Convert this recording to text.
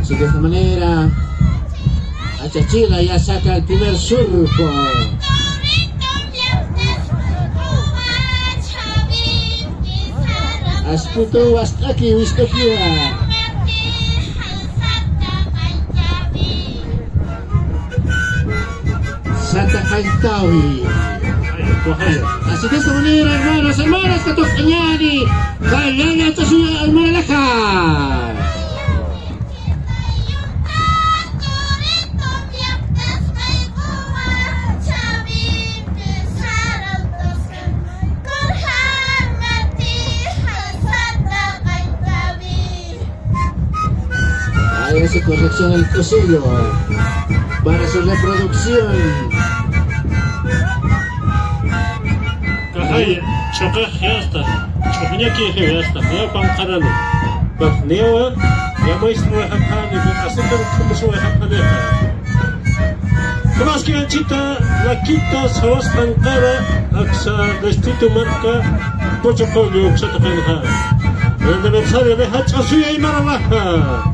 Así que de esta manera, Achachila ya saca el primer surco. Asputo hasta aquí, Wistokia. Santa Kaitawi. Así que de esta manera, hermanos, Katok Anyani, Kalala Tasuya Almalaka. Ahí hace corrección el cosillo para su reproducción. Kahaya, chokah yasta, choknyaki yasta, ya pangkaralo. But newa, ya maestro hakani, asisten kumuso hakani. Kemaski anchita, la quinta sawas pangkara, aksa destituto marca, pochokolyo, chatakanha. El aniversario de Hachasuya y Maralaja.